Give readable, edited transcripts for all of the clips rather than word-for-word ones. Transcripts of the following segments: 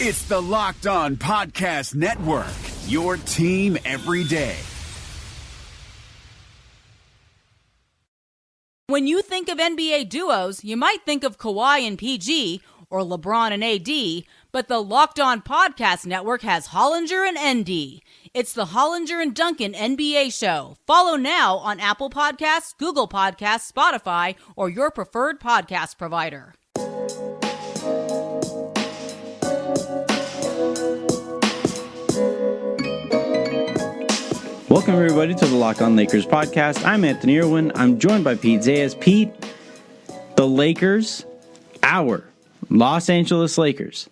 It's the Locked On Podcast Network, your team every day. When you think of NBA duos, you might think of Kawhi and PG or LeBron and AD, but the Locked On Podcast Network has Hollinger and ND. It's the Hollinger and Duncan NBA show. Follow now on Apple Podcasts, Google Podcasts, Spotify, or your preferred podcast provider. Welcome, everybody, to the Locked On Lakers podcast. I'm Anthony Irwin. I'm joined by Pete Zayas. Pete, the Lakers, our Los Angeles Lakers,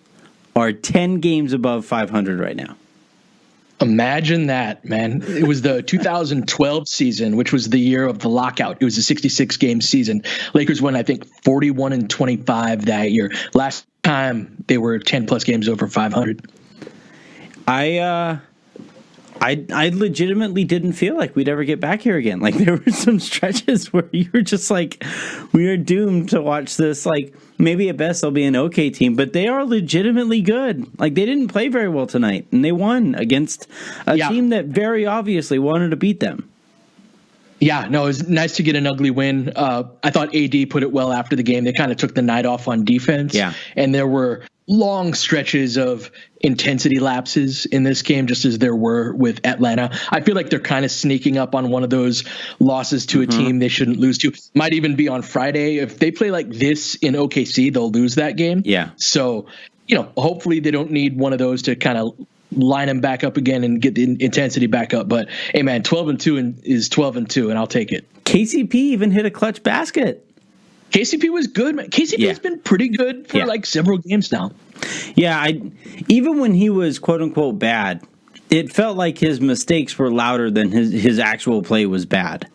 are 10 games above 500 right now. Imagine that, man. It was the 2012 season, which was the year of the lockout. It was a 66-game season. Lakers won, I think, 41-25 that year. Last time they were 10-plus games over 500. I legitimately didn't feel like we'd ever get back here again. Like, there were some stretches where you were just like, we are doomed to watch this. Like, maybe at best they'll be an okay team, but they are legitimately good. Like, they didn't play very well tonight, and they won against a team that very obviously wanted to beat them. Yeah, no, it was nice to get an ugly win. I thought AD put it well after the game. They kind of took the night off on defense. Yeah. And there were long stretches of intensity lapses in this game, just as there were with Atlanta. I feel like they're kind of sneaking up on one of those losses to a team they shouldn't lose to. Might even be on Friday. If they play like this in OKC, they'll lose that game. Yeah. So, hopefully they don't need one of those to kind of line them back up again and get the intensity back up. But, hey, man, 12-2 is 12-2, and I'll take it. KCP even hit a clutch basket. KCP was good, man. KCP has been pretty good for like several games now. Yeah, even when he was quote unquote bad, it felt like his mistakes were louder than his actual play was bad.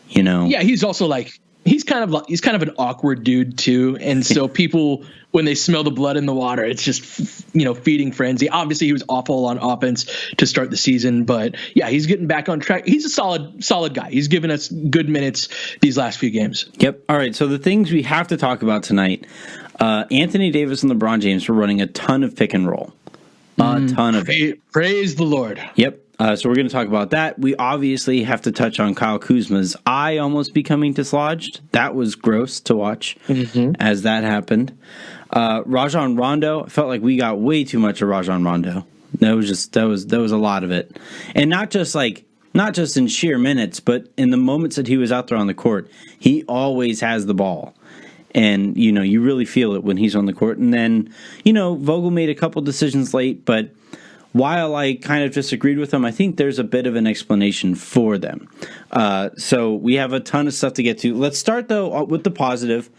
Yeah, he's also like he's kind of an awkward dude too, and so people when they smell the blood in the water, it's just feeding frenzy. Obviously, he was awful on offense to start the season, but yeah, he's getting back on track. He's a solid guy. He's given us good minutes these last few games. Yep. All right. So the things we have to talk about tonight: Anthony Davis and LeBron James were running a ton of pick and roll, a ton of it. Praise the Lord. Yep. So we're going to talk about that. We obviously have to touch on Kyle Kuzma's eye almost becoming dislodged. That was gross to watch as that happened. Rajon Rondo, I felt like we got way too much of Rajon Rondo. That was a lot of it. And not just in sheer minutes, but in the moments that he was out there on the court, he always has the ball. And, you really feel it when he's on the court. And then, Vogel made a couple decisions late, but while I kind of disagreed with him, I think there's a bit of an explanation for them. So we have a ton of stuff to get to. Let's start, though, with the positive.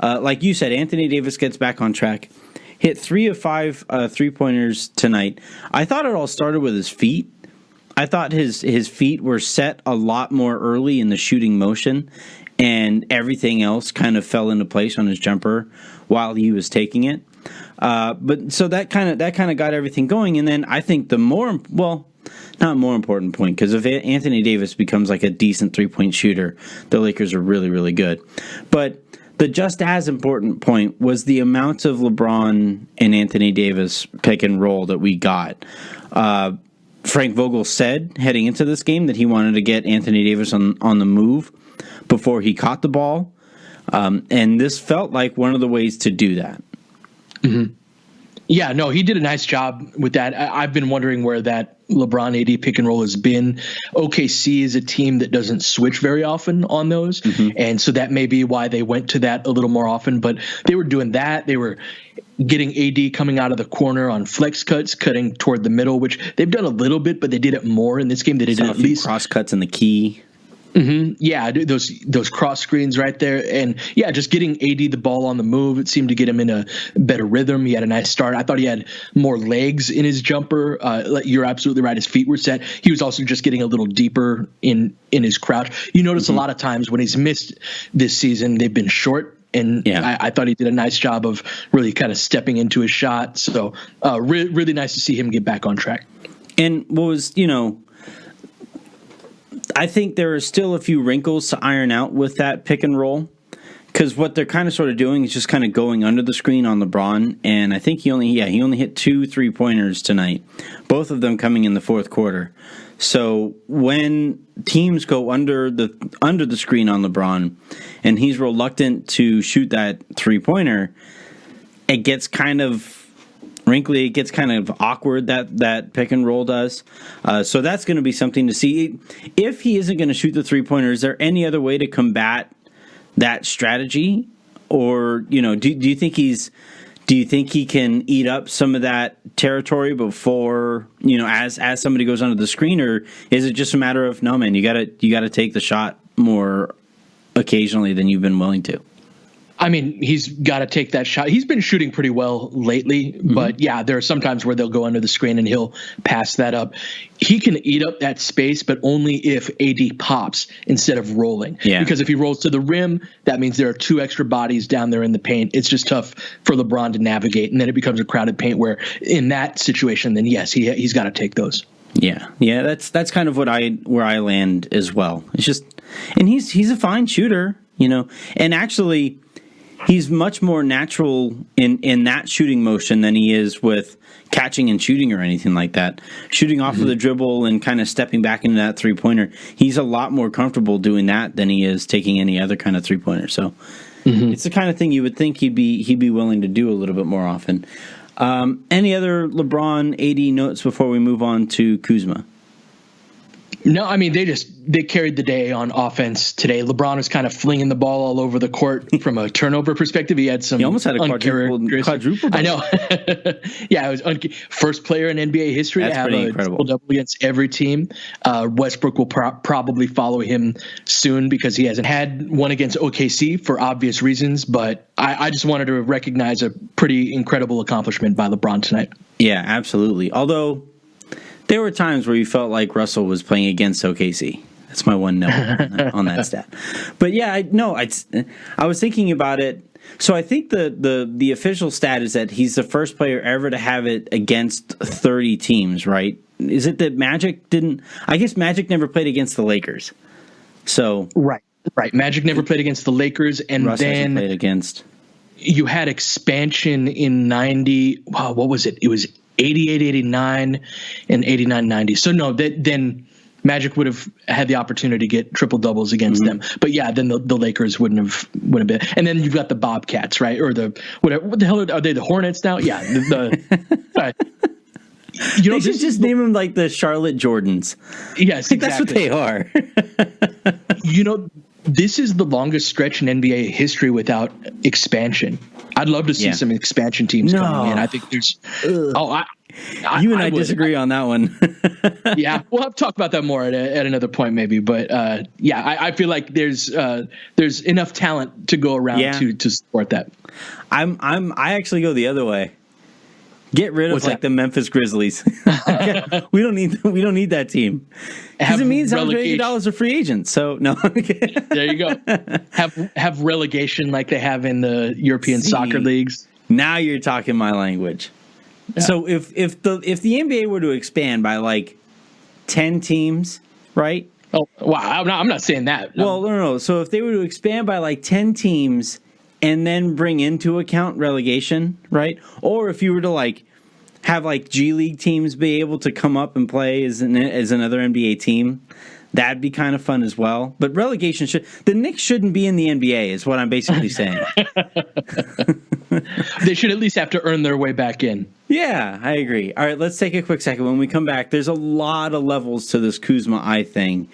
Like you said, Anthony Davis gets back on track. Hit 3 of 5 three-pointers tonight. I thought it all started with his feet. I thought his feet were set a lot more early in the shooting motion, and everything else kind of fell into place on his jumper while he was taking it. But so that kind of got everything going, and then I think not more important point, because if Anthony Davis becomes like a decent 3-point shooter, the Lakers are really, really good. But the just as important point was the amount of LeBron and Anthony Davis pick and roll that we got. Frank Vogel said heading into this game that he wanted to get Anthony Davis on the move before he caught the ball, and this felt like one of the ways to do that. Mm-hmm. Yeah, no, he did a nice job with that. I've been wondering where that LeBron AD pick and roll has been. OKC is a team that doesn't switch very often on those, and so that may be why they went to that a little more often. But they were doing that. They were getting AD coming out of the corner on flex cuts, cutting toward the middle, which they've done a little bit, but they did it more in this game. They did at least cross cuts in the key. Yeah, those cross screens right there. And yeah, just getting AD the ball on the move, it seemed to get him in a better rhythm. He had a nice start. I thought he had more legs in his jumper. You're absolutely right. His feet were set. He was also just getting a little deeper in his crouch. You notice a lot of times when he's missed this season, they've been short. And I thought he did a nice job of really kind of stepping into his shot. So really nice to see him get back on track. And what was, I think there are still a few wrinkles to iron out with that pick and roll, because what they're kind of sort of doing is just kind of going under the screen on LeBron, and I think he only hit 2 3-pointers tonight, both of them coming in the fourth quarter. So when teams go under the screen on LeBron, and he's reluctant to shoot that 3-pointer, it gets kind of wrinkly. It gets kind of awkward, that pick and roll does. So that's going to be something to see. If he isn't going to shoot the 3-pointer, is there any other way to combat that strategy? Or, do you think he can eat up some of that territory before, as somebody goes under the screen? Or is it just a matter of, no, man, you gotta take the shot more occasionally than you've been willing to? I mean, he's got to take that shot. He's been shooting pretty well lately, but yeah, there are some times where they'll go under the screen and he'll pass that up. He can eat up that space, but only if AD pops instead of rolling. Yeah. Because if he rolls to the rim, that means there are 2 extra bodies down there in the paint. It's just tough for LeBron to navigate, and then it becomes a crowded paint where in that situation, then yes, he's got to take those. Yeah, that's kind of where I land as well. It's just, and he's a fine shooter, and actually, he's much more natural in that shooting motion than he is with catching and shooting or anything like that. Shooting off of the dribble and kind of stepping back into that 3-pointer, he's a lot more comfortable doing that than he is taking any other kind of 3-pointer. So it's the kind of thing you would think he'd be willing to do a little bit more often. Any other LeBron AD notes before we move on to Kuzma? No, I mean, they carried the day on offense today. LeBron was kind of flinging the ball all over the court from a turnover perspective. He had some. He almost had a quadruple. I know. Yeah, it was first player in NBA history to have a triple-double against every team. Westbrook will probably follow him soon because he hasn't had one against OKC for obvious reasons. But I just wanted to recognize a pretty incredible accomplishment by LeBron tonight. Yeah, absolutely. Although there were times where you felt like Russell was playing against OKC. That's my one note on that stat. But yeah, I was thinking about it. So I think the official stat is that he's the first player ever to have it against 30 teams, right? Is it that Magic didn't? I guess Magic never played against the Lakers. So right. Magic never played against the Lakers, and Russ then played against. You had expansion in 90. Wow, what was it? It was 88, 89, and 89, 90. So no, then Magic would have had the opportunity to get triple doubles against them. But yeah, then the Lakers wouldn't have been. And then you've got the Bobcats, right? Or the whatever. What the hell are they? The Hornets now? Yeah. They should just name them like the Charlotte Jordans. Yes, exactly. That's what they are. This is the longest stretch in NBA history without expansion. I'd love to see some expansion teams coming in. I think there's. I disagree on that one. Yeah, we'll have to talk about that more at another point, maybe. But I feel like there's enough talent to go around to support that. I actually go the other way. Get rid of the Memphis Grizzlies. We don't need that team because it means Andre Iguodala's a free agent. So no. There you go. Have relegation like they have in the European soccer leagues. Now you're talking my language. Yeah. So if the NBA were to expand by like 10 teams, right? Oh wow! I'm not saying that. No. Well, no. So if they were to expand by like 10 teams. And then bring into account relegation, right? Or if you were to have G League teams be able to come up and play as another NBA team, that'd be kind of fun as well. But relegation the Knicks shouldn't be in the NBA, is what I'm basically saying. They should at least have to earn their way back in. Yeah, I agree. All right, let's take a quick second. When we come back, there's a lot of levels to this Kuzma thing.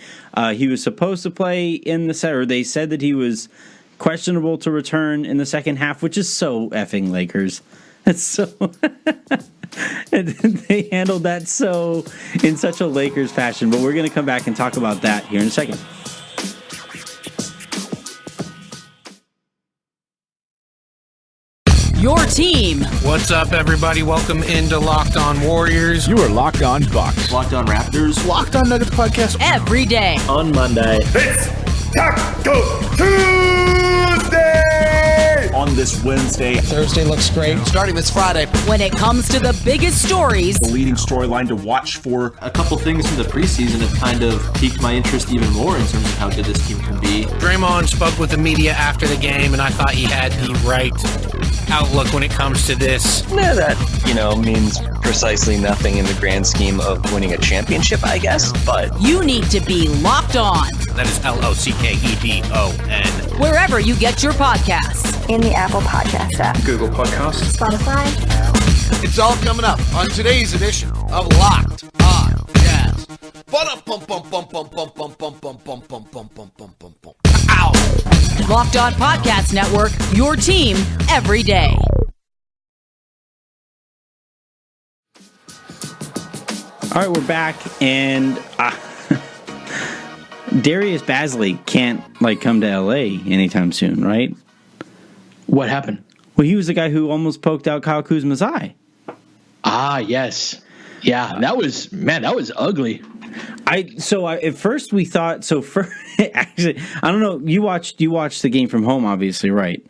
He was supposed to play in the set, or they said that he was questionable to return in the second half, which is so effing Lakers. It's so and they handled that in such a Lakers fashion. But we're going to come back and talk about that here in a second. Your team. What's up, everybody? Welcome into Locked On Warriors. You are Locked On Bucks. Locked On Raptors. Locked On Nuggets podcast. Every day. On Monday. It's Taco Tuesday! on this Wednesday. Thursday looks great. Starting this Friday. When it comes to the biggest stories, The leading storyline to watch for. A couple things from the preseason have kind of piqued my interest even more in terms of how good this team can be. Draymond spoke with the media after the game, and I thought he had the right outlook when it comes to this. Yeah, that, means precisely nothing in the grand scheme of winning a championship, I guess, but you need to be locked on. That is LOCKEDON. Wherever you get your podcasts. In the Apple Podcast app. Google Podcasts. Spotify. It's all coming up on today's edition of Locked On Jazz. Ow! Locked On Podcast Network, your team every day. All right, we're back, and Darius Bazley can't come to LA anytime soon, right? What happened? Well, he was the guy who almost poked out Kyle Kuzma's eye. Ah, yes. Yeah, that was ugly. At first we thought actually, I don't know, you watched the game from home, obviously, right?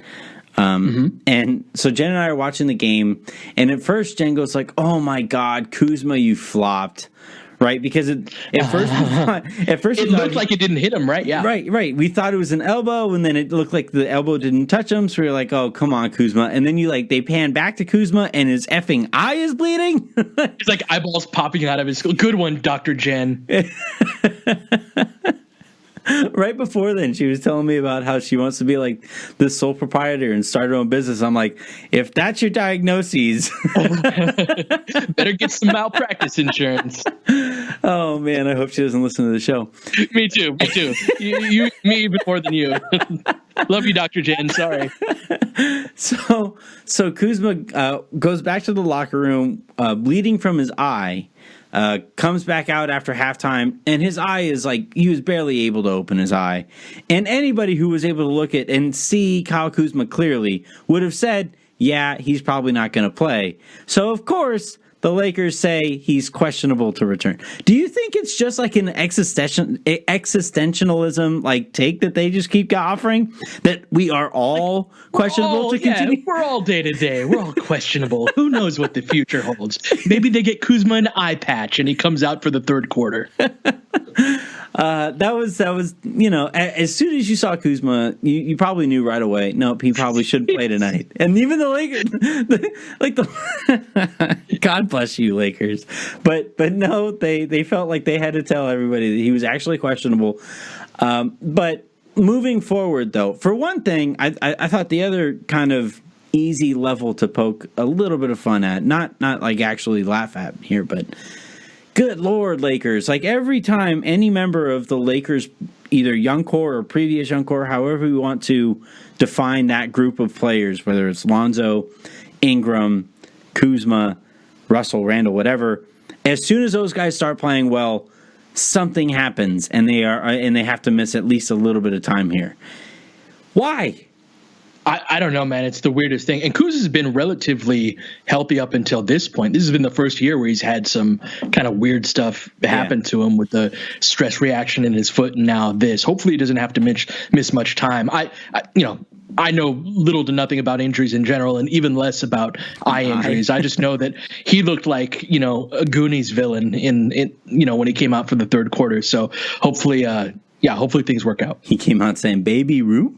And so Jen and I are watching the game, and at first Jen goes like, "Oh my God, Kuzma, you flopped," right? Because at first it looked like it didn't hit him, right? Yeah, right. We thought it was an elbow, and then it looked like the elbow didn't touch him. So we were like, "Oh, come on, Kuzma!" And then they pan back to Kuzma, and his effing eye is bleeding. It's like eyeballs popping out of his skull. Good one, Dr. Jen. Right before then, she was telling me about how she wants to be like the sole proprietor and start her own business. I'm like, if that's your diagnoses, better get some malpractice insurance. Oh man, I hope she doesn't listen to the show. Me too. Me even more than you. Love you, Dr. Jen. Sorry. So Kuzma goes back to the locker room, bleeding from his eye. Comes back out after halftime, and his eye is he was barely able to open his eye. And anybody who was able to look at and see Kyle Kuzma clearly would have said, yeah, he's probably not going to play. So, of course, the Lakers say he's questionable to return. Do you think it's just like an existentialism take that they just keep offering? That we are all questionable to continue? We're all day to day. We're all questionable. Who knows what the future holds? Maybe they get Kuzma an eye patch and he comes out for the third quarter. That was as soon as you saw Kuzma, you probably knew right away, nope, he probably should play tonight. And even the Lakers, God bless you, Lakers. But no, they felt like they had to tell everybody that he was actually questionable. But moving forward, though, for one thing, I thought the other kind of easy level to poke a little bit of fun at, not actually laugh at here, but good Lord, Lakers. Every time any member of the Lakers, either young core or previous young core, however we want to define that group of players, whether it's Lonzo, Ingram, Kuzma, Russell, Randall, whatever, as soon as those guys start playing well, something happens and they have to miss at least a little bit of time here. Why? I don't know, man. It's the weirdest thing. And Kuz has been relatively healthy up until this point. This has been the first year where he's had some kind of weird stuff happen to him with the stress reaction in his foot, and now this. Hopefully he doesn't have to miss much time. I know little to nothing about injuries in general, and even less about eye injuries. I just know that he looked like a Goonies villain in when he came out for the third quarter. So hopefully things work out. He came out saying, "Baby Roo."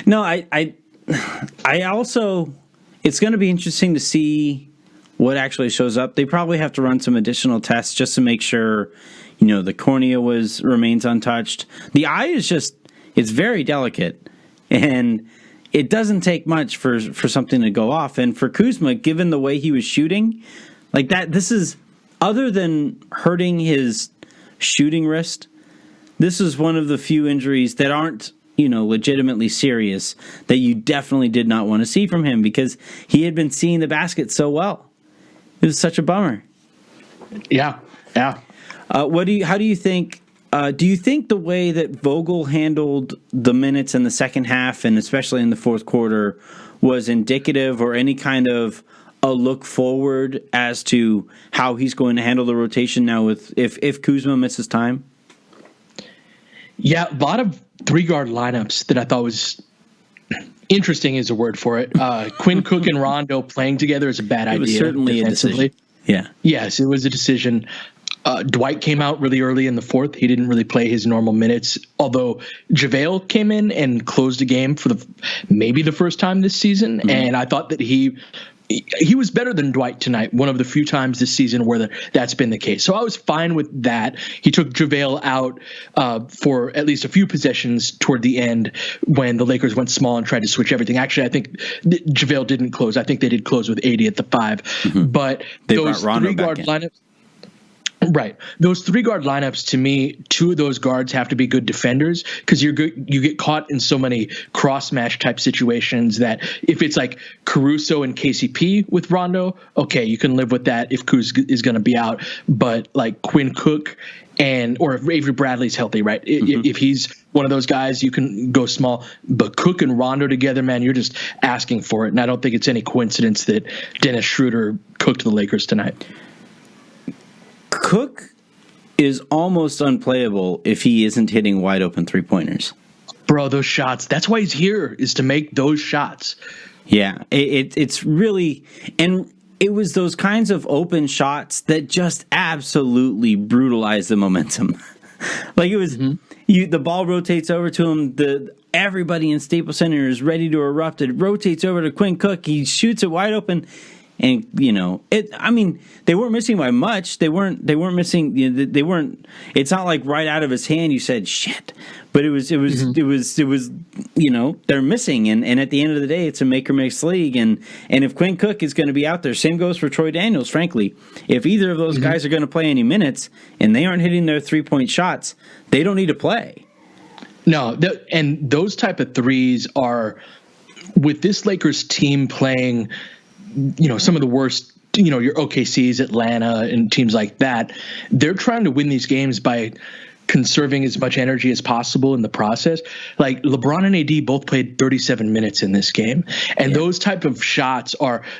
No, I also, it's going to be interesting to see what actually shows up. They probably have to run some additional tests just to make sure, the cornea remains untouched. The eye is it's very delicate, and it doesn't take much for something to go off. And for Kuzma, given the way he was shooting, this is, other than hurting his shooting wrist, this is one of the few injuries that aren't legitimately serious that you definitely did not want to see from him, because he had been seeing the basket so well. It was such a bummer. Yeah. How do you think? Do you think the way that Vogel handled the minutes in the second half, and especially in the fourth quarter, was indicative or any kind of a look forward as to how he's going to handle the rotation now if Kuzma misses time? Yeah, a lot of 3-guard lineups that I thought was Interesting is a word for it. Quinn Cook and Rondo playing together is a bad idea. It was certainly a decision. Yeah. Yes, it was a decision. Dwight came out really early in the fourth. He didn't really play his normal minutes, although JaVale came in and closed the game for maybe the first time this season. Mm-hmm. And I thought that he was better than Dwight tonight, one of the few times this season where that's been the case. So I was fine with that. He took JaVale out for at least a few possessions toward the end when the Lakers went small and tried to switch everything. Actually, I think JaVale didn't close. I think they did close with 80 at the 5. Mm-hmm. But they those three-guard lineups. Right. Those 3-guard lineups, to me, 2 of those guards have to be good defenders because you get caught in so many cross-match type situations that if it's like Caruso and KCP with Rondo, okay, you can live with that if Kuz is going to be out. But like Quinn Cook or if Avery Bradley's healthy, right? Mm-hmm. If he's one of those guys, you can go small. But Cook and Rondo together, man, you're just asking for it. And I don't think it's any coincidence that Dennis Schroeder cooked the Lakers tonight. Cook is almost unplayable if he isn't hitting wide open 3-pointers. Bro, those shots. That's why he's here, is to make those shots. Yeah, it's really, and it was those kinds of open shots that just absolutely brutalized the momentum. Like it was, the ball rotates over to him. Everybody in Staples Center is ready to erupt. It rotates over to Quinn Cook. He shoots it wide open. And they weren't missing by much. They weren't missing. They weren't. It's not like right out of his hand you said shit. But it was. They're missing. And at the end of the day, it's a make or miss league. And if Quinn Cook is going to be out there, same goes for Troy Daniels. Frankly, if either of those guys are going to play any minutes and they aren't hitting their 3-point shots, they don't need to play. No, and those type of threes are with this Lakers team playing. Some of the worst, your OKCs, Atlanta, and teams like that, they're trying to win these games by conserving as much energy as possible in the process. Like LeBron and AD both played 37 minutes in this game. And those type of shots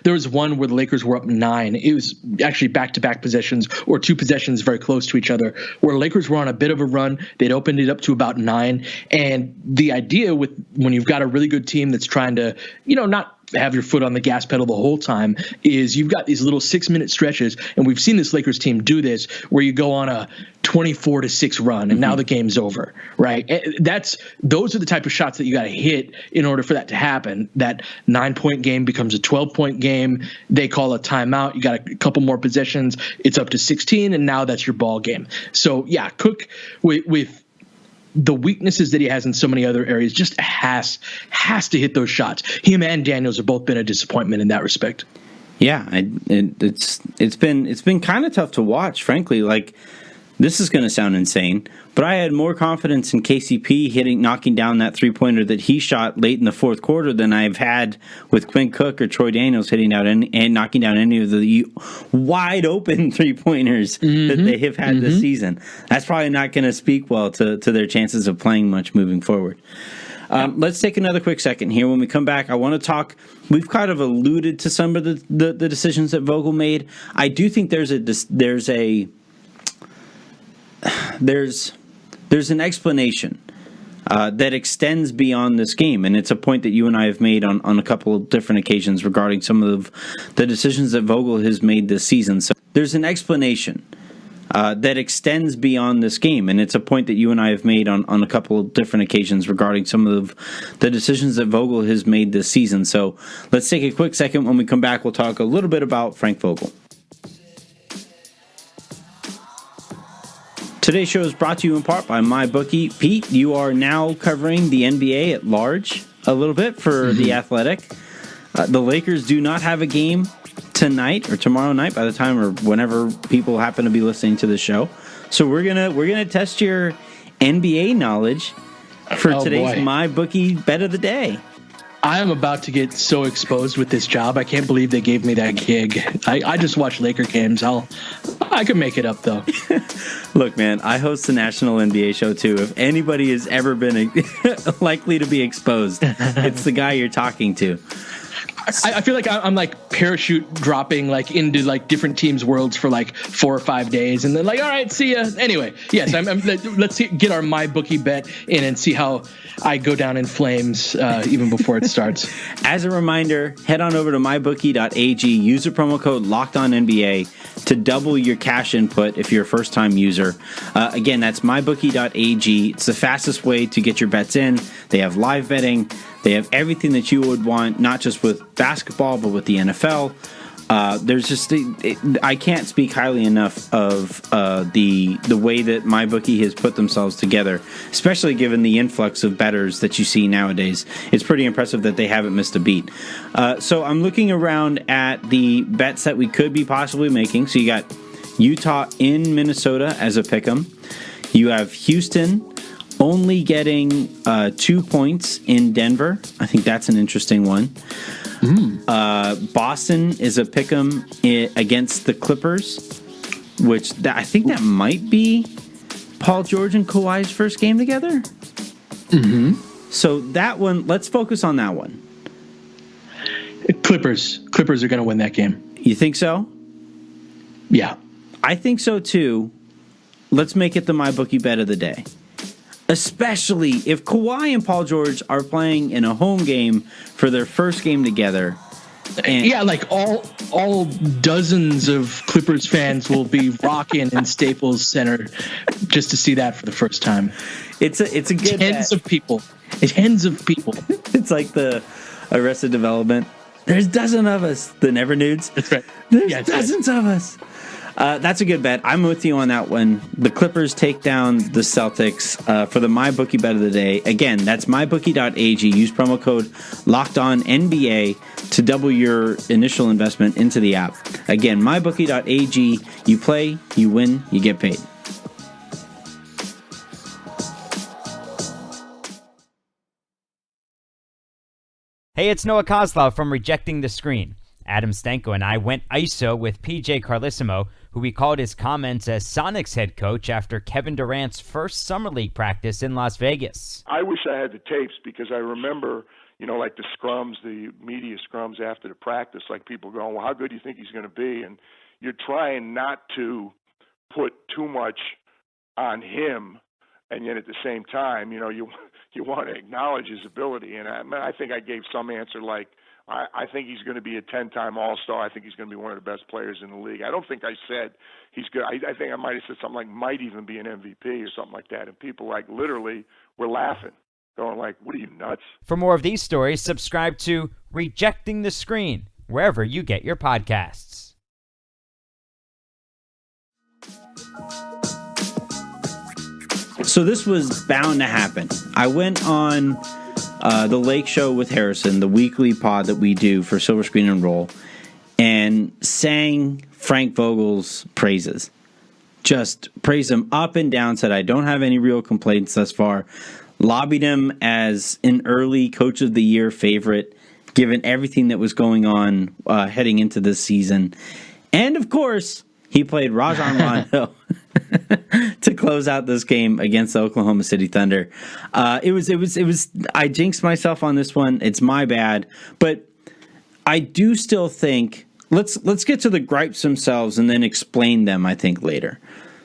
there was one where the Lakers were up 9. It was actually back-to-back possessions or 2 possessions very close to each other where Lakers were on a bit of a run. They'd opened it up to about 9. And the idea when you've got a really good team that's trying to, not have your foot on the gas pedal the whole time is you've got these little 6-minute stretches, and we've seen this Lakers team do this where you go on a 24-6 run and now the game's over, right? Those are the type of shots that you got to hit in order for that to happen. That 9-point game becomes a 12-point game. They call a timeout. You got a couple more possessions. It's up to 16, and now that's your ball game. So yeah, Cook with the weaknesses that he has in so many other areas just has to hit those shots. Him and Daniels have both been a disappointment in that respect. Yeah, it's been kind of tough to watch, frankly. Like, this is going to sound insane, but I had more confidence in KCP knocking down that 3-pointer that he shot late in the fourth quarter than I've had with Quinn Cook or Troy Daniels hitting out and knocking down any of the wide open 3-pointers that they have had this season. That's probably not going to speak well to their chances of playing much moving forward. Let's take another quick second here. When we come back, I want to talk. We've kind of alluded to some of the decisions that Vogel made. I do think there's an explanation that extends beyond this game, and it's a point that you and I have made on a couple of different occasions regarding some of the decisions that Vogel has made this season. So there's an explanation that extends beyond this game, and it's a point that you and I have made on a couple of different occasions regarding some of the decisions that Vogel has made this season. So let's take a quick second. When we come back, we'll talk a little bit about Frank Vogel. Today's show is brought to you in part by MyBookie. Pete, you are now covering the NBA at large a little bit for The Athletic. The Lakers do not have a game tonight or tomorrow night by the time or whenever people happen to be listening to the show. So we're gonna test your NBA knowledge for today's MyBookie bet of the day. I am about to get so exposed with this job. I can't believe they gave me that gig. I just watch Laker games. I can make it up, though. Look, man, I host the national NBA show, too. If anybody has ever been likely to be exposed, it's the guy you're talking to. I feel like I'm like parachute dropping like into like different teams' worlds for like 4 or 5 days, and then like, all right, see ya. Anyway, yes, let's get our MyBookie bet in and see how I go down in flames even before it starts. As a reminder, head on over to mybookie.ag, use the promo code LOCKEDONNBA to double your cash input if you're a first-time user. Again, that's mybookie.ag. It's the fastest way to get your bets in. They have live betting. They have everything that you would want, not just with basketball, but with the NFL. There's just I can't speak highly enough of the way that MyBookie has put themselves together, especially given the influx of bettors that you see nowadays. It's pretty impressive that they haven't missed a beat. So I'm looking around at the bets that we could be possibly making. So you got Utah in Minnesota as a pick'em. You have Houston only getting 2 points in Denver. I think that's an interesting one. Boston is a pick'em against the Clippers, which I think that might be Paul George and Kawhi's first game together. So that one, let's focus on that one. Clippers are going to win that game. You think so? Yeah. I think so too. Let's make it the MyBookie bet of the day. Especially if Kawhi and Paul George are playing in a home game for their first game together. And yeah, like all dozens of Clippers fans will be rocking in Staples Center just to see that for the first time. It's a good tens of people. Tens of people. It's like the Arrested Development. There's dozens of us. The Never Nudes. That's right. There's dozens of us. That's a good bet. I'm with you on that one. The Clippers take down the Celtics for the MyBookie bet of the day. Again, that's mybookie.ag. Use promo code LOCKEDONNBA to double your initial investment into the app. Again, mybookie.ag. You play, you win, you get paid. Hey, it's Noah Kozlov from Rejecting the Screen. Adam Stanko and I went ISO with PJ Carlissimo, who recalled his comments as Sonics head coach after Kevin Durant's first Summer League practice in Las Vegas. I wish I had the tapes because I remember, like the scrums, the media scrums after the practice, like people going, well, how good do you think he's going to be? And you're trying not to put too much on him, and yet at the same time, you want to acknowledge his ability. And I think I gave some answer like, I think he's going to be a 10-time All-Star. I think he's going to be one of the best players in the league. I don't think I said he's good. I think I might have said something like might even be an MVP or something like that. And people like literally were laughing, going like, what are you, nuts? For more of these stories, subscribe to Rejecting the Screen, wherever you get your podcasts. So this was bound to happen. I went on the Lake Show with Harrison, the weekly pod that we do for Silver Screen and Roll, and sang Frank Vogel's praises. Just praised him up and down, said I don't have any real complaints thus far. Lobbied him as an early Coach of the Year favorite, given everything that was going on heading into this season. And, of course, he played Rajon Rondo to close out this game against the Oklahoma City Thunder. It was. I jinxed myself on this one. It's my bad, but I do still think let's get to the gripes themselves and then explain them. I think later.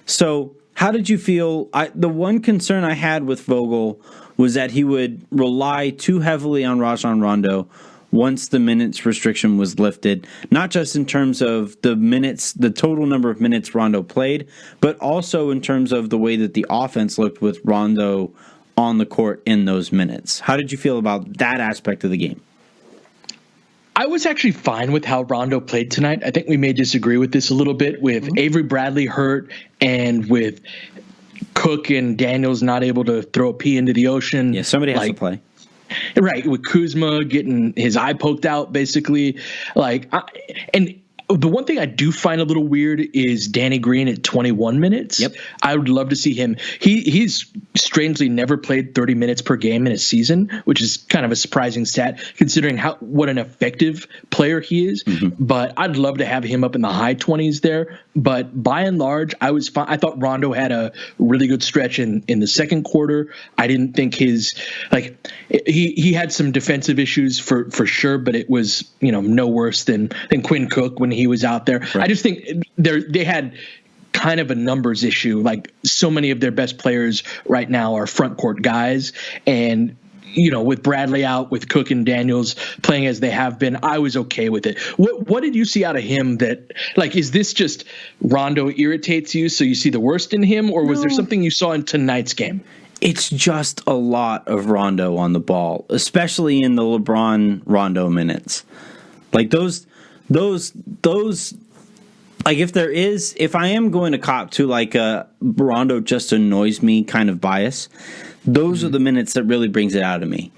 So, how did you feel? The one concern I had with Vogel was that he would rely too heavily on Rajon Rondo once the minutes restriction was lifted, not just in terms of the minutes, the total number of minutes Rondo played, but also in terms of the way that the offense looked with Rondo on the court in those minutes. How did you feel about that aspect of the game? I was actually fine with how Rondo played tonight. I think we may disagree with this a little bit with Avery Bradley hurt and with Cook and Daniels not able to throw a pea into the ocean. Yeah, somebody has to play. Right, with Kuzma getting his eye poked out, basically. And The one thing I do find a little weird is Danny Green at 21 minutes. Yep. I would love to see him. He's strangely never played 30 minutes per game in a season, which is kind of a surprising stat considering what an effective player he is. Mm-hmm. But I'd love to have him up in the high 20s there. But by and large, I thought Rondo had a really good stretch in the second quarter. I didn't think he had some defensive issues for sure, but it was, no worse than Quinn Cook when he was out there. Right. I just think they had kind of a numbers issue. Like so many of their best players right now are front court guys, and with Bradley out, with Cook and Daniels playing as they have been, I was okay with it. What did you see out of him that, is this just Rondo irritates you, so you see the worst in him, or was there something you saw in tonight's game? It's just a lot of Rondo on the ball, especially in the LeBron Rondo minutes. Like those like if I am going to cop to a Rondo just annoys me kind of bias, those are the minutes that really brings it out of me.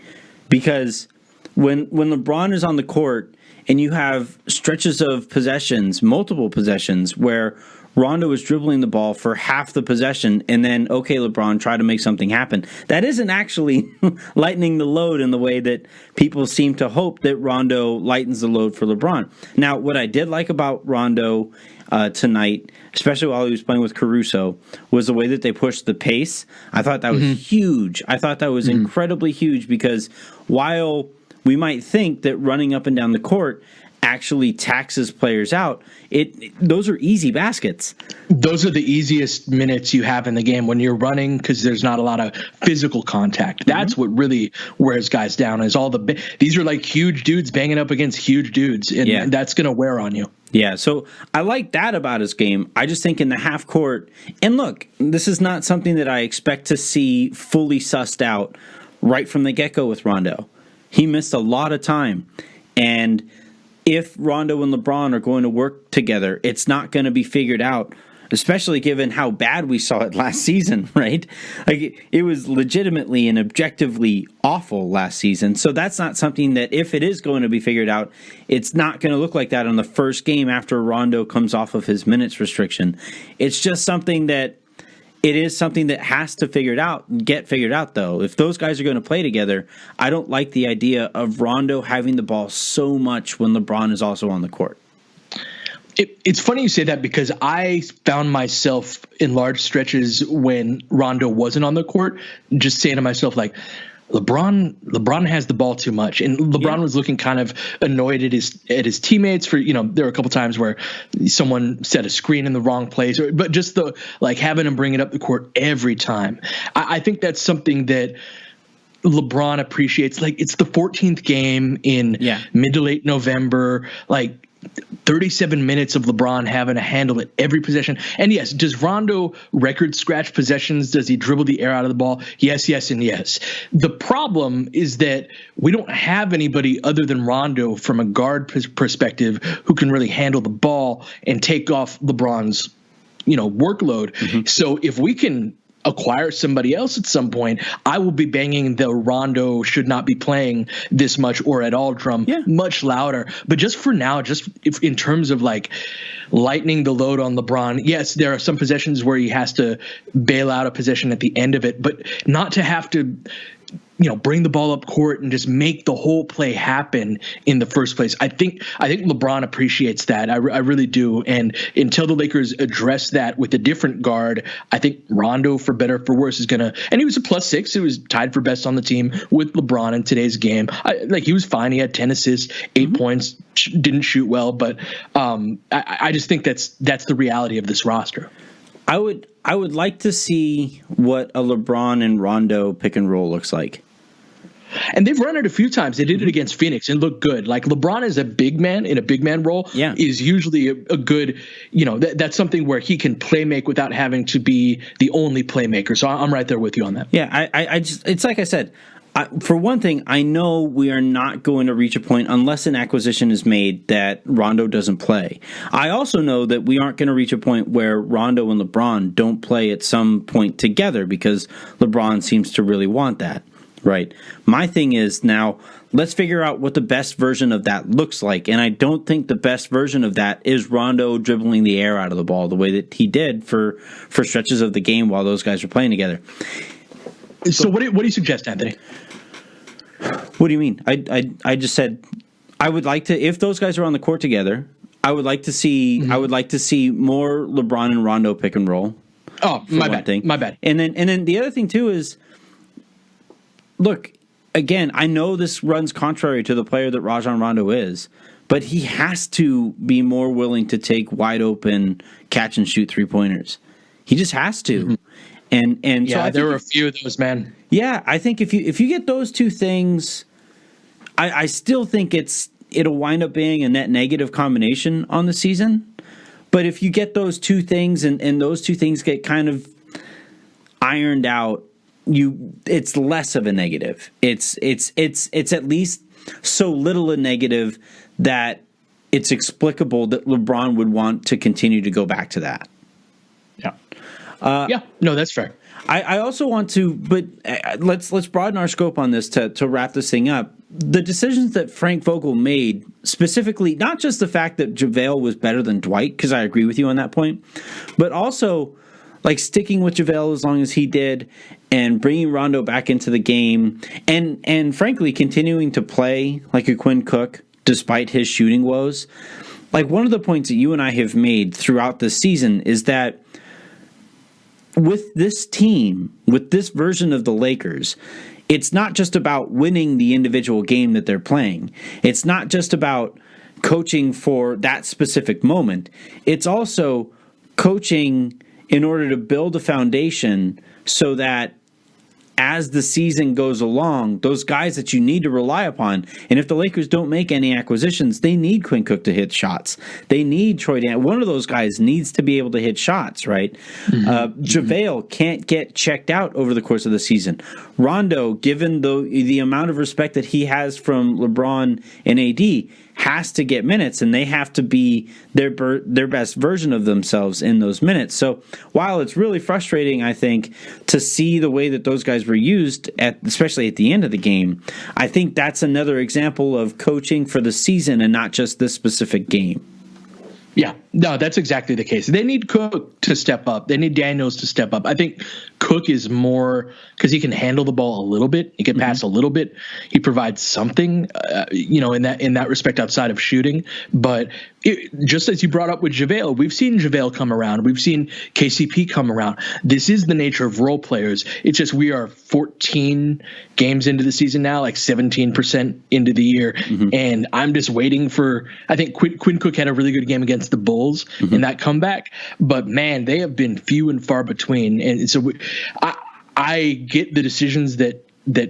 Because when LeBron is on the court and you have stretches of possessions, multiple possessions, where Rondo is dribbling the ball for half the possession and then, okay, LeBron, try to make something happen. That isn't actually lightening the load in the way that people seem to hope that Rondo lightens the load for LeBron. Now, what I did like about Rondo tonight, especially while he was playing with Caruso, was the way that they pushed the pace. I thought that was huge. I thought that was incredibly huge because while we might think that running up and down the court actually taxes players out, those are easy baskets. Those are the easiest minutes you have in the game when you're running, because there's not a lot of physical contact. That's what really wears guys down, is these are huge dudes banging up against huge dudes, and that's going to wear on you. Yeah, so I like that about his game. I just think in the half court, and look, this is not something that I expect to see fully sussed out right from the get-go with Rondo. He missed a lot of time, and if Rondo and LeBron are going to work together, it's not going to be figured out, especially given how bad we saw it last season, right? It was legitimately and objectively awful last season. So that's not something that, if it is going to be figured out, it's not going to look like that on the first game after Rondo comes off of his minutes restriction. It's just something that has to get figured out, though. If those guys are going to play together, I don't like the idea of Rondo having the ball so much when LeBron is also on the court. It's funny you say that, because I found myself in large stretches when Rondo wasn't on the court just saying to myself, LeBron has the ball too much, and LeBron was looking kind of annoyed at his teammates for, there were a couple times where someone set a screen in the wrong place, but just having him bring it up the court every time. I think that's something that LeBron appreciates. It's the 14th game in mid to late November, 37 minutes of LeBron having to handle it every possession. And yes, does Rondo record scratch possessions? Does he dribble the air out of the ball? Yes, yes, and yes. The problem is that we don't have anybody other than Rondo from a guard perspective who can really handle the ball and take off LeBron's, workload. So if we can acquire somebody else at some point, I will be banging the Rondo should not be playing this much or at all drum much louder. But just for now, if in terms of lightening the load on LeBron, yes, there are some possessions where he has to bail out a possession at the end of it, but not to have to bring the ball up court and just make the whole play happen in the first place. I think LeBron appreciates that. I really do. And until the Lakers address that with a different guard, I think Rondo, for better or for worse, is going to, and he was a +6. He was tied for best on the team with LeBron in today's game. He was fine. He had 10 assists, 8 points, didn't shoot well, but I just think that's the reality of this roster. I would like to see what a LeBron and Rondo pick and roll looks like. And they've run it a few times. They did it against Phoenix and looked good. LeBron is a big man in a big man role is usually a good, that's something where he can play make without having to be the only playmaker. So I'm right there with you on that. Yeah, I just, it's like I said, for one thing, I know we are not going to reach a point unless an acquisition is made that Rondo doesn't play. I also know that we aren't going to reach a point where Rondo and LeBron don't play at some point together because LeBron seems to really want that. Right. My thing is now, let's figure out what the best version of that looks like. And I don't think the best version of that is Rondo dribbling the air out of the ball the way that he did for stretches of the game while those guys were playing together. So what do you suggest, Anthony? What do you mean? I just said I would like to, if those guys are on the court together, I would like to see more LeBron and Rondo pick and roll. Oh, my bad. And then the other thing too is, look, again, I know this runs contrary to the player that Rajon Rondo is, but he has to be more willing to take wide open catch and shoot 3-pointers. He just has to. Mm-hmm. And yeah, so there were a few of those, man. Yeah, I think if you get those two things, I still think it'll wind up being a net negative combination on the season. But if you get those two things and those two things get kind of ironed out, it's less of a negative. It's at least so little a negative that it's explicable that LeBron would want to continue to go back to that. Yeah. No, that's fair. I also want to, but let's broaden our scope on this to wrap this thing up. The decisions that Frank Vogel made, specifically, not just the fact that JaVale was better than Dwight, because I agree with you on that point, but also like sticking with JaVale as long as he did and bringing Rondo back into the game and frankly continuing to play like a Quinn Cook despite his shooting woes. Like one of the points that you and I have made throughout this season is that with this team, with this version of the Lakers, it's not just about winning the individual game that they're playing. It's not just about coaching for that specific moment. It's also coaching in order to build a foundation so that as the season goes along, those guys that you need to rely upon, and if the Lakers don't make any acquisitions, they need Quinn Cook to hit shots. They need Troy Dan. One of those guys needs to be able to hit shots, right? Mm-hmm. JaVale can't get checked out over the course of the season. Rondo, given the amount of respect that he has from LeBron and AD, has to get minutes, and they have to be their best version of themselves in those minutes. So while it's really frustrating, I think, to see the way that those guys were used, especially at the end of the game, I think that's another example of coaching for the season and not just this specific game. Yeah, no, that's exactly the case. They need Cook to step up. They need Daniels to step up. I think Cook is more because he can handle the ball a little bit. He can pass a little bit. He provides something, in that respect outside of shooting. But just as you brought up with JaVale, we've seen JaVale come around. We've seen KCP come around. This is the nature of role players. It's just we are 14 games into the season now, like 17% into the year. Mm-hmm. And I'm just waiting for – I think Quinn Cook had a really good game against the Bulls in that comeback. But, man, they have been few and far between. And so I get the decisions that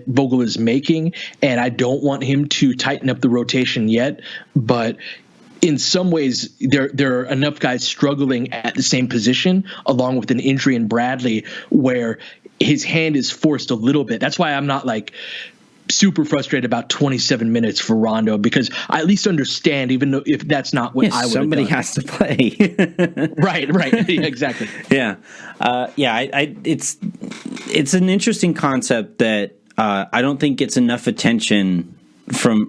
Vogel is making, and I don't want him to tighten up the rotation yet. But – in some ways, there are enough guys struggling at the same position, along with an injury in Bradley, where his hand is forced a little bit. That's why I'm not like super frustrated about 27 minutes for Rondo, because I at least understand, even though if that's not what I would. Somebody has to play. Right, yeah, exactly. Yeah, it's an interesting concept that I don't think gets enough attention from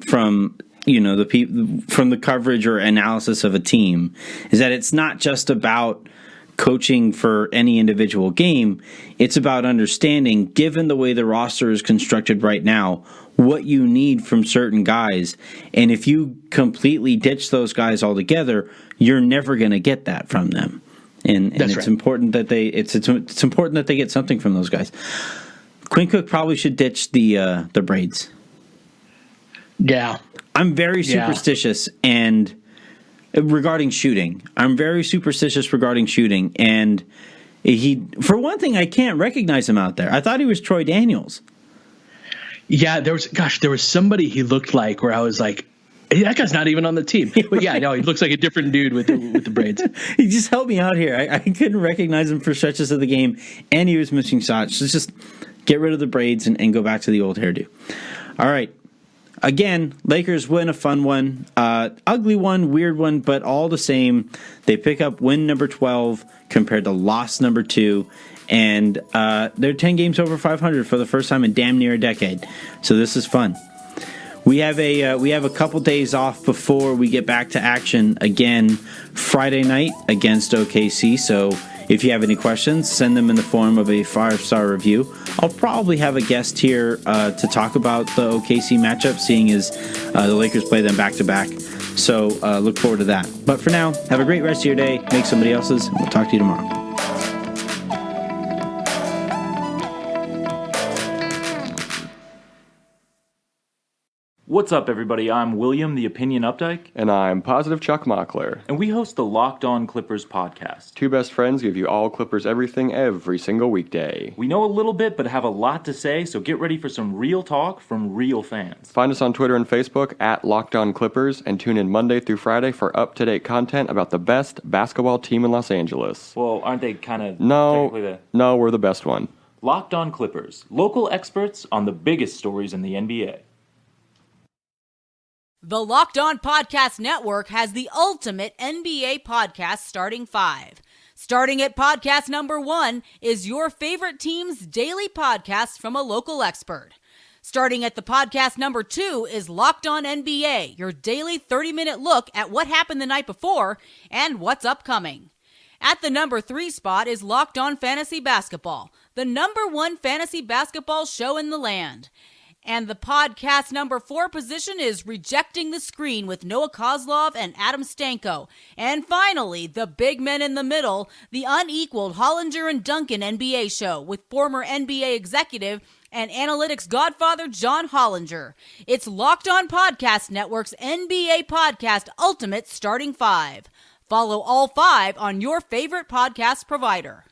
the people from the coverage or analysis of a team, is that it's not just about coaching for any individual game. It's about understanding, given the way the roster is constructed right now, what you need from certain guys. And if you completely ditch those guys altogether, you're never going to get that from them. And it's right. important that it's important that they get something from those guys. Quinn Cook probably should ditch the braids. Yeah. I'm very superstitious and regarding shooting. I'm very superstitious regarding shooting, and for one thing, I can't recognize him out there. I thought he was Troy Daniels. Yeah, there was somebody he looked like where I was like, hey, that guy's not even on the team. But yeah, no, he looks like a different dude with the braids. He just helped me out here. I couldn't recognize him for stretches of the game, and he was missing shots. So just get rid of the braids and go back to the old hairdo. All right. Again, Lakers win a fun one, ugly one, weird one, but all the same, they pick up win number 12 compared to loss number 2, and they're 10 games over 500 for the first time in damn near a decade. So this is fun. We have a couple days off before we get back to action again Friday night against OKC. So if you have any questions, send them in the form of a 5-star review. I'll probably have a guest here to talk about the OKC matchup, seeing as the Lakers play them back-to-back. So look forward to that. But for now, have a great rest of your day. Make somebody else's. And we'll talk to you tomorrow. What's up, everybody? I'm William, the Opinion Updike. And I'm Positive Chuck Mockler. And we host the Locked On Clippers podcast. Two best friends give you all Clippers everything every single weekday. We know a little bit, but have a lot to say, so get ready for some real talk from real fans. Find us on Twitter and Facebook at Locked On Clippers, and tune in Monday through Friday for up-to-date content about the best basketball team in Los Angeles. Well, aren't they kind of No, we're the best one. Locked On Clippers, local experts on the biggest stories in the NBA. The Locked On Podcast Network has the ultimate NBA podcast starting 5. Starting at podcast number 1 is your favorite team's daily podcast from a local expert. Starting at the podcast number 2 is Locked On NBA, your daily 30-minute look at what happened the night before and what's upcoming. At the number 3 spot is Locked On Fantasy Basketball, the number 1 fantasy basketball show in the land. And the podcast number 4 position is Rejecting the Screen with Noah Kozlov and Adam Stanko. And finally, the big men in the middle, the unequaled Hollinger and Duncan NBA show with former NBA executive and analytics godfather John Hollinger. It's Locked On Podcast Network's NBA podcast Ultimate Starting 5. Follow all 5 on your favorite podcast provider.